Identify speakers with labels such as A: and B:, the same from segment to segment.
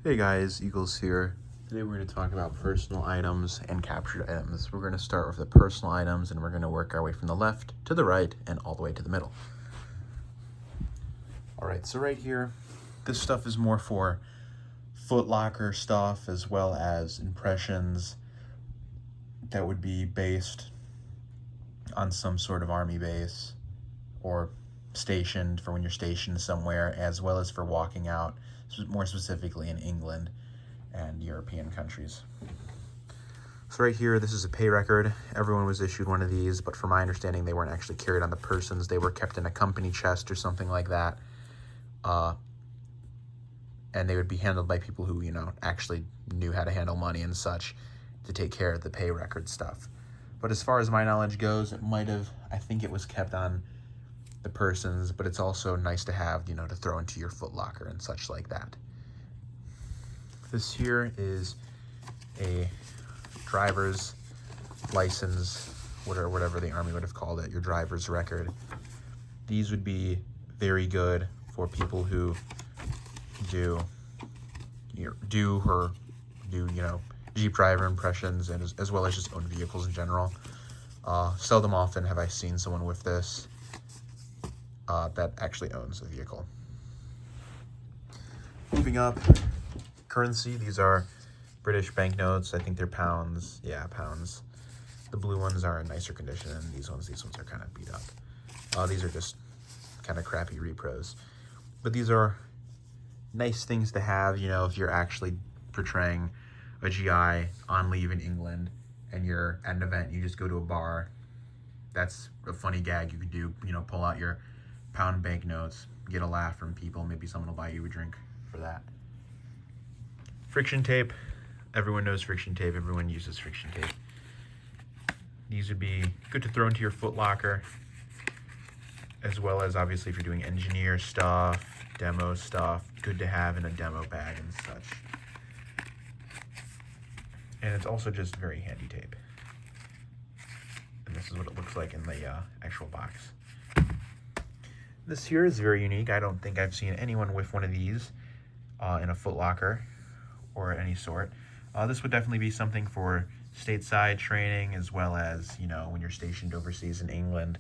A: Hey guys, Eagles here. Today we're going to talk about personal items and captured items. We're going to start with the personal items and we're going to work our way from the left to the right and all the way to the middle. Alright, so right here, this stuff is more for Foot Locker stuff as well as impressions that would be based on some sort of army base or stationed for when you're stationed somewhere, as well as for walking out, more specifically in England and European countries. So right here, this is a pay record. Everyone was issued one of these, but from my understanding, they weren't actually carried on the persons. They were kept in a company chest or something like that. And they would be handled by people who, actually knew how to handle money and such to take care of the pay record stuff. But as far as my knowledge goes, I think it was kept on the persons, but it's also nice to have, to throw into your Foot Locker and such like that. This here is a driver's license, whatever the Army would have called it, your driver's record. These would be very good for people who do Jeep driver impressions and as well as just own vehicles in general. Seldom often have I seen someone with this that actually owns a vehicle. Moving up, currency. These are British banknotes. I think they're pounds. Yeah, pounds. The blue ones are in nicer condition, and these ones are kind of beat up. These are just kind of crappy repros. But these are nice things to have, if you're actually portraying a GI on leave in England and you're at an event, you just go to a bar. That's a funny gag you could do, pull out your pound banknotes, get a laugh from people, maybe someone will buy you a drink for that. Friction tape. Everyone knows friction tape. Everyone uses friction tape. These would be good to throw into your Foot Locker, as well as obviously if you're doing engineer stuff, demo stuff, good to have in a demo bag and such. And it's also just very handy tape. And this is what it looks like in the actual box. This here is very unique. I don't think I've seen anyone with one of these in a Foot Locker or any sort. This would definitely be something for stateside training, as well as, when you're stationed overseas in England.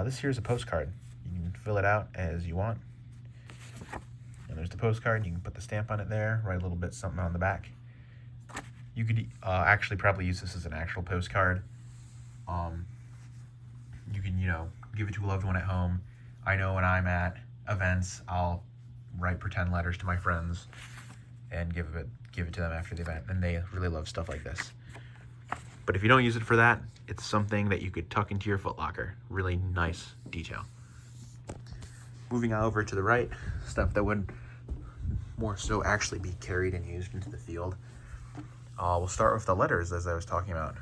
A: This here is a postcard. You can fill it out as you want. And there's the postcard. You can put the stamp on it there, write a little bit something on the back. You could actually probably use this as an actual postcard. You can, give it to a loved one at home. I know when I'm at events, I'll write pretend letters to my friends and give it to them after the event, and they really love stuff like this. But if you don't use it for that, it's something that you could tuck into your Foot Locker. Really nice detail. Moving over to the right, stuff that would more so actually be carried and used into the field. We'll start with the letters, as I was talking about.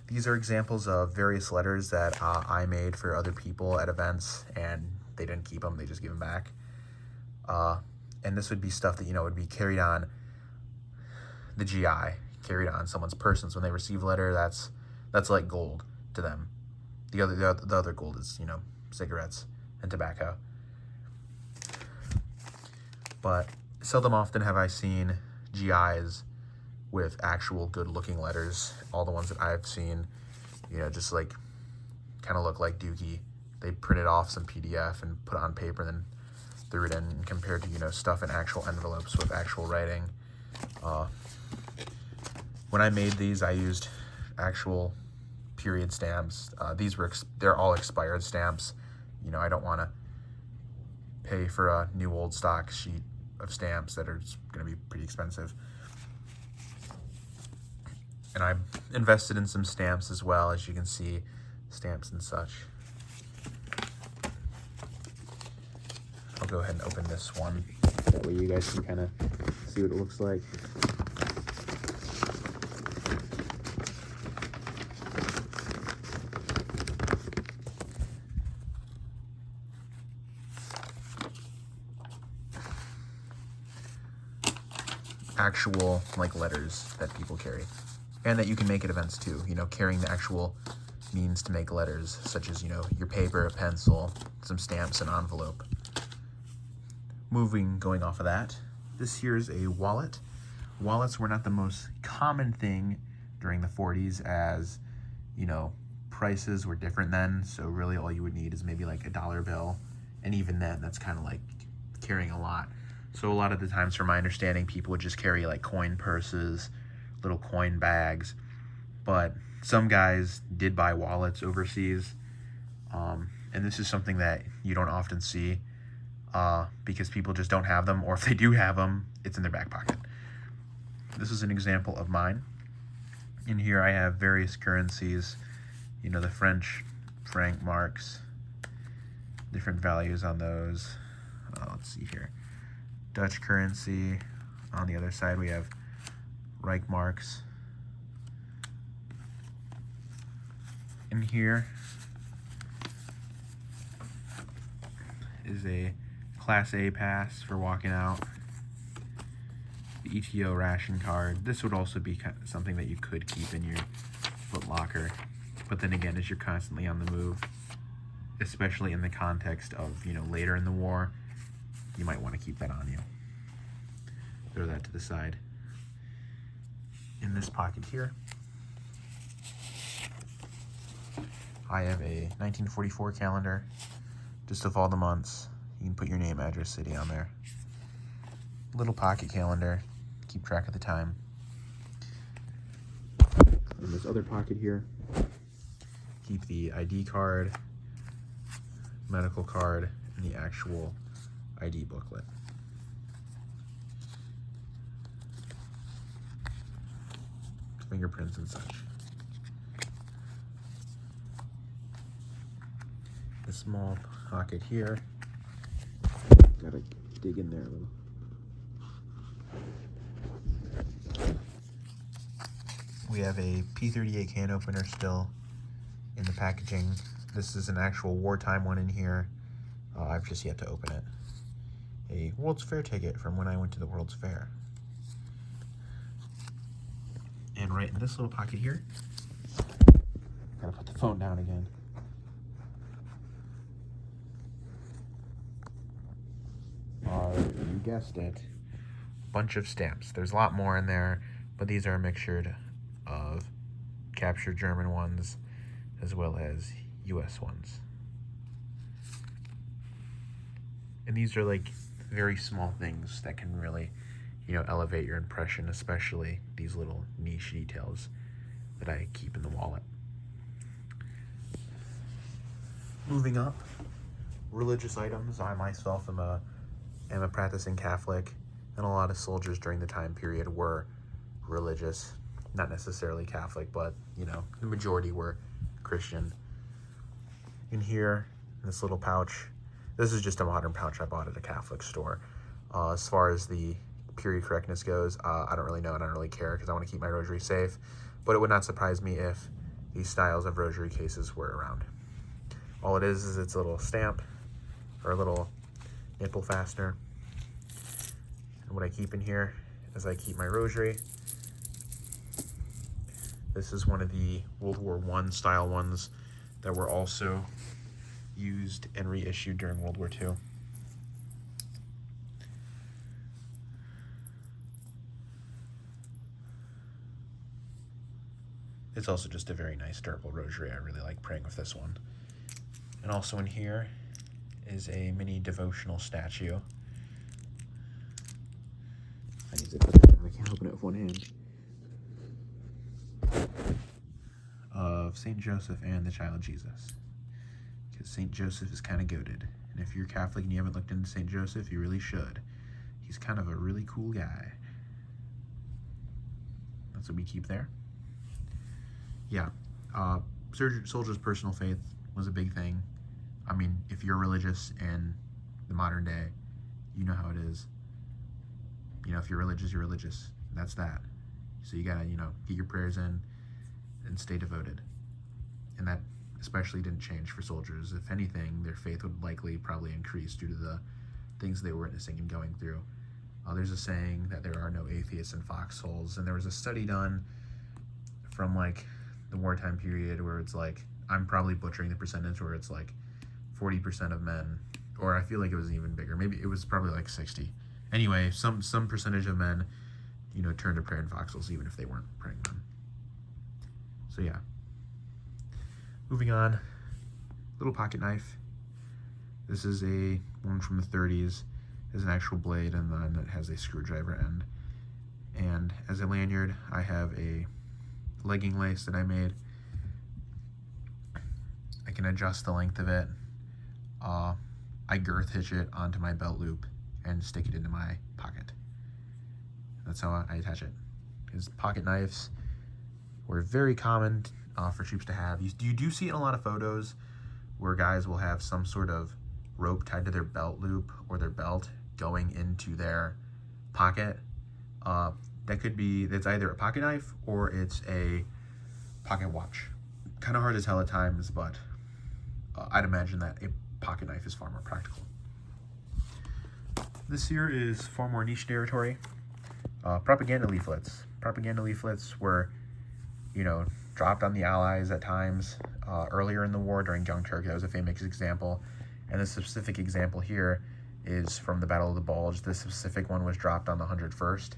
A: These are examples of various letters that I made for other people at events, and they didn't keep them, they just gave them back. And this would be stuff that, would be carried on the GI, carried on someone's persons. When they receive a letter, that's like gold to them. The other gold is, cigarettes and tobacco. But seldom often have I seen GIs with actual good-looking letters. All the ones that I've seen, just like kind of look like dookie. They printed off some PDF and put it on paper and then threw it in, compared to, stuff in actual envelopes with actual writing. When I made these, I used actual period stamps. They're all expired stamps. I don't want to pay for a new old stock sheet of stamps that are going to be pretty expensive. And I invested in some stamps as well, as you can see, stamps and such. I'll go ahead and open this one. That way you guys can kind of see what it looks like. Actual letters that people carry, and that you can make at events too. Carrying the actual means to make letters, such as your paper, a pencil, some stamps, an envelope. Going off of that, This here is a wallet. Wallets were not the most common thing during the 40s, as, you know, prices were different then. So really all you would need is maybe like a dollar bill. And even then, that's kind of like carrying a lot. So a lot of the times, from my understanding, people would just carry like coin purses, little coin bags. But some guys did buy wallets overseas. And this is something that you don't often see because people just don't have them. Or if they do have them, it's in their back pocket. This is an example of mine. In here I have various currencies, you know, the French franc marks, different values on those. Let's see here. Dutch currency. On the other side we have Reich marks. In here is a Class A pass for walking out. The ETO ration card. This would also be something that you could keep in your foot locker. But then again, as you're constantly on the move, especially in the context of, you know, later in the war, you might want to keep that on you. Throw that to the side. In this pocket here, I have a 1944 calendar, just of all the months. You can put your name, address, city on there. Little pocket calendar, keep track of the time. In this other pocket here, keep the ID card, medical card, and the actual ID booklet. Fingerprints and such. The small pocket here, gotta dig in there a little. We have a P38 can opener still in the packaging. This is an actual wartime one in here. I've just yet to open it. A World's Fair ticket from when I went to the World's Fair. And right in this little pocket here, gotta put the phone down again. You guessed it, bunch of stamps. There's a lot more in there, but these are a mixture of captured German ones as well as US ones. And these are like very small things that can really, you know, elevate your impression, especially these little niche details that I keep in the wallet. Moving up, religious items. I myself am a practicing Catholic, and a lot of soldiers during the time period were religious, not necessarily Catholic, but, you know, the majority were Christian. In here, in this little pouch, this is just a modern pouch I bought at a Catholic store. As far as the period correctness goes, I don't really know and I don't really care because I want to keep my rosary safe, but it would not surprise me if these styles of rosary cases were around. All it is it's a little stamp or a little nipple fastener. And what I keep in here is I keep my rosary. This is one of the World War I style ones that were also used and reissued during World War II. It's also just a very nice durable rosary. I really like praying with this one. And also in here is a mini devotional statue. I need to put that down. I can't open it with one hand. Of St. Joseph and the child Jesus. Because St. Joseph is kind of goated. And if you're Catholic and you haven't looked into St. Joseph, you really should. He's kind of a really cool guy. That's what we keep there. Yeah. Soldiers' personal faith was a big thing. I mean, if you're religious in the modern day, you know how it is. You know, if you're religious, you're religious. That's that. So you gotta, you know, get your prayers in and stay devoted. And that especially didn't change for soldiers. If anything, their faith would likely probably increase due to the things they were witnessing and going through. There's a saying that there are no atheists in foxholes, and there was a study done from like the wartime period where it's like, I'm probably butchering the percentage, where it's like 40% of men, or I feel like it was even bigger. Maybe it was probably like 60. Anyway, some percentage of men, you know, turn to praying foxholes even if they weren't praying them. So yeah. Moving on, little pocket knife. This is a one from the 30s. There's an actual blade, and then it has a screwdriver end. And as a lanyard, I have a legging lace that I made. I can adjust the length of it. I girth hitch it onto my belt loop and stick it into my pocket. That's how I attach it. Because pocket knives were very common for troops to have. You do see it in a lot of photos where guys will have some sort of rope tied to their belt loop or their belt going into their pocket. That's either a pocket knife or it's a pocket watch. Kind of hard to tell at times, but I'd imagine that a pocket knife is far more practical. This here is far more niche territory. Propaganda leaflets. Propaganda leaflets were, you know, dropped on the Allies at times earlier in the war during Dunkirk. That was a famous example. And the specific example here is from the Battle of the Bulge. This specific one was dropped on the 101st.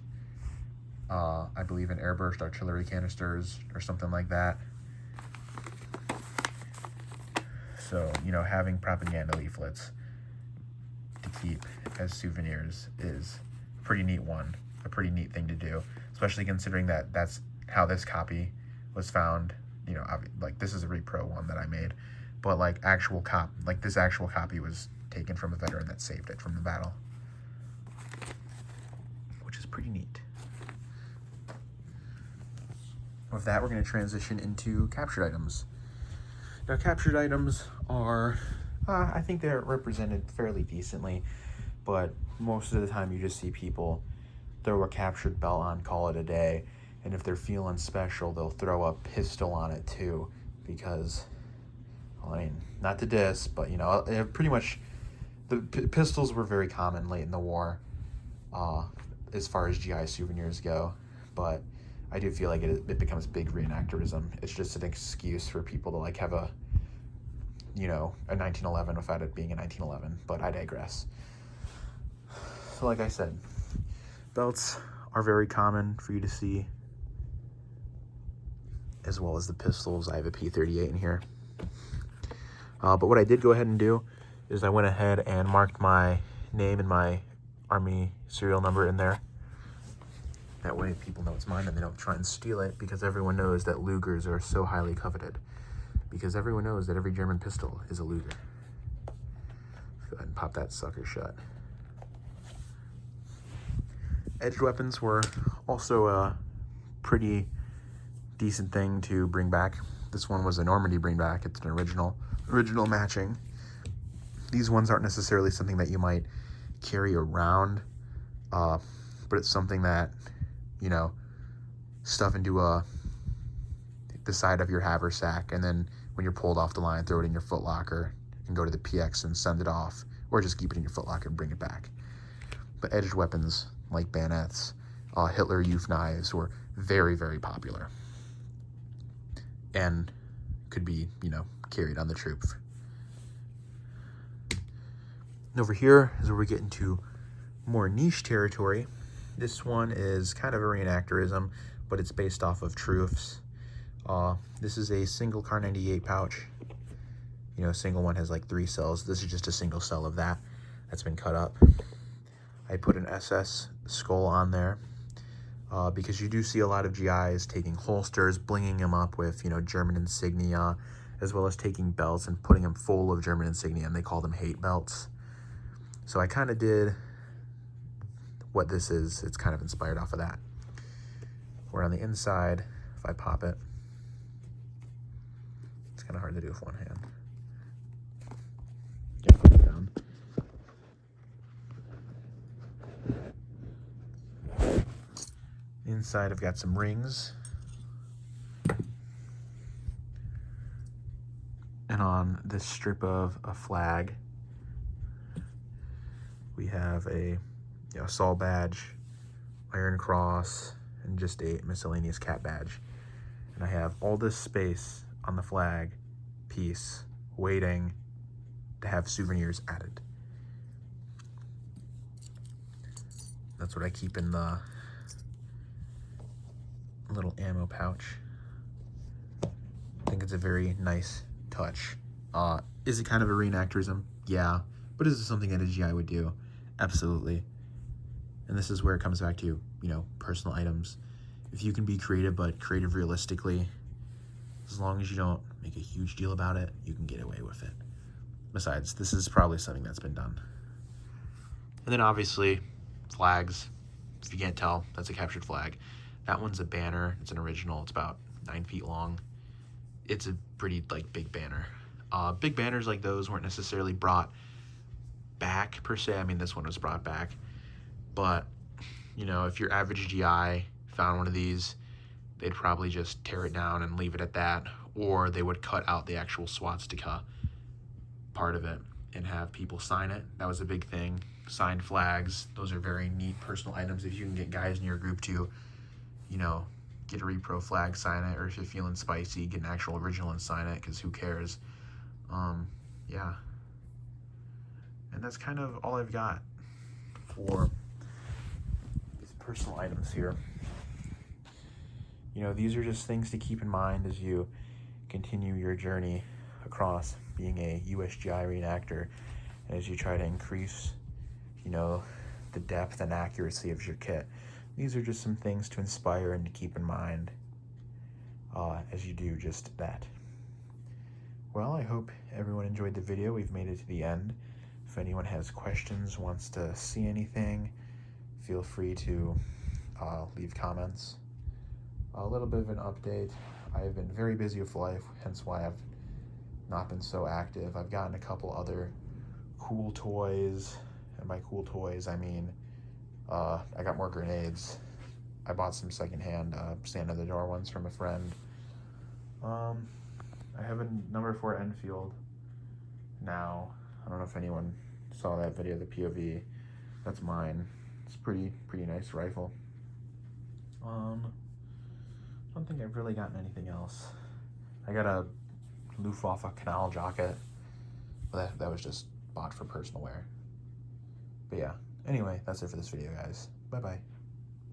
A: I believe in airburst artillery canisters or something like that. So, you know, having propaganda leaflets to keep as souvenirs is a pretty neat thing to do, especially considering that that's how this copy was found. You know, like this is a repro one that I made, but like this actual copy was taken from a veteran that saved it from the battle, which is pretty neat. With that, we're going to transition into captured items. Now, captured items are, I think they're represented fairly decently, but most of the time you just see people throw a captured belt on, call it a day, and if they're feeling special, they'll throw a pistol on it too, because, well, I mean, not to diss, but, you know, pretty much the pistols were very common late in the war as far as GI souvenirs go, but I do feel like it becomes big reenactorism. It's just an excuse for people to like have a 1911 without it being a 1911, but I digress. So like I said, belts are very common for you to see, as well as the pistols. I have a P38 in here. But what I did go ahead and do is I went ahead and marked my name and my Army serial number in there. That way people know it's mine and they don't try and steal it, because everyone knows that Lugers are so highly coveted. Because everyone knows that every German pistol is a Luger. Let's go ahead and pop that sucker shut. Edged weapons were also a pretty decent thing to bring back. This one was a Normandy bring back. It's an original matching. These ones aren't necessarily something that you might carry around, but it's something that, you know, stuff into the side of your haversack, and then when you're pulled off the line, throw it in your footlocker and go to the PX and send it off, or just keep it in your footlocker and bring it back. But edged weapons like bayonets, Hitler Youth knives were very, very popular and could be, you know, carried on the troop. And over here is where we get into more niche territory. This one is kind of a reenactorism, but it's based off of truths. This is a single Car 98 pouch. You know, a single one has like 3 cells. This is just a single cell of that that's been cut up. I put an SS skull on there because you do see a lot of GIs taking holsters, blinging them up with, you know, German insignia, as well as taking belts and putting them full of German insignia, and they call them hate belts. So I kind of did what this is. It's kind of inspired off of that. Where on the inside, if I pop it, it's kind of hard to do with one hand. Get it down. Inside, I've got some rings. And on this strip of a flag, we have a Saul badge, Iron Cross, and just a miscellaneous cat badge. And I have all this space on the flag piece waiting to have souvenirs added. That's what I keep in the little ammo pouch. I think it's a very nice touch. Is it kind of a reenactorism? Yeah. But is it something that a GI would do? Absolutely. And this is where it comes back to, you know, personal items. If you can be creative, but creative realistically, as long as you don't make a huge deal about it, you can get away with it. Besides, this is probably something that's been done. And then obviously, flags. If you can't tell, that's a captured flag. That one's a banner. It's an original. It's about 9 feet long. It's a pretty, like, big banner. Big banners like those weren't necessarily brought back, per se. I mean, this one was brought back. But, you know, if your average GI found one of these, they'd probably just tear it down and leave it at that. Or they would cut out the actual swastika part of it and have people sign it. That was a big thing. Signed flags. Those are very neat personal items. If you can get guys in your group to, you know, get a repro flag, sign it, or if you're feeling spicy, get an actual original and sign it, because who cares? Yeah. And that's kind of all I've got for these personal items here. You know, these are just things to keep in mind as you continue your journey across being a USGI reenactor, and as you try to increase, you know, the depth and accuracy of your kit. These are just some things to inspire and to keep in mind as you do just that. Well, I hope everyone enjoyed the video. We've made it to the end. If anyone has questions, wants to see anything, feel free to leave comments. A little bit of an update. I've been very busy with life, hence why I've not been so active. I've gotten a couple other cool toys, and by cool toys I mean I got more grenades. I bought some secondhand stand at the door ones from a friend. I have a number 4 Enfield now. I don't know if anyone saw that video, the POV. That's mine. It's pretty nice rifle. I don't think I've really gotten anything else. I got a Luftwaffe canal jacket, but that was just bought for personal wear. But yeah, anyway, that's it for this video, guys. Bye-bye.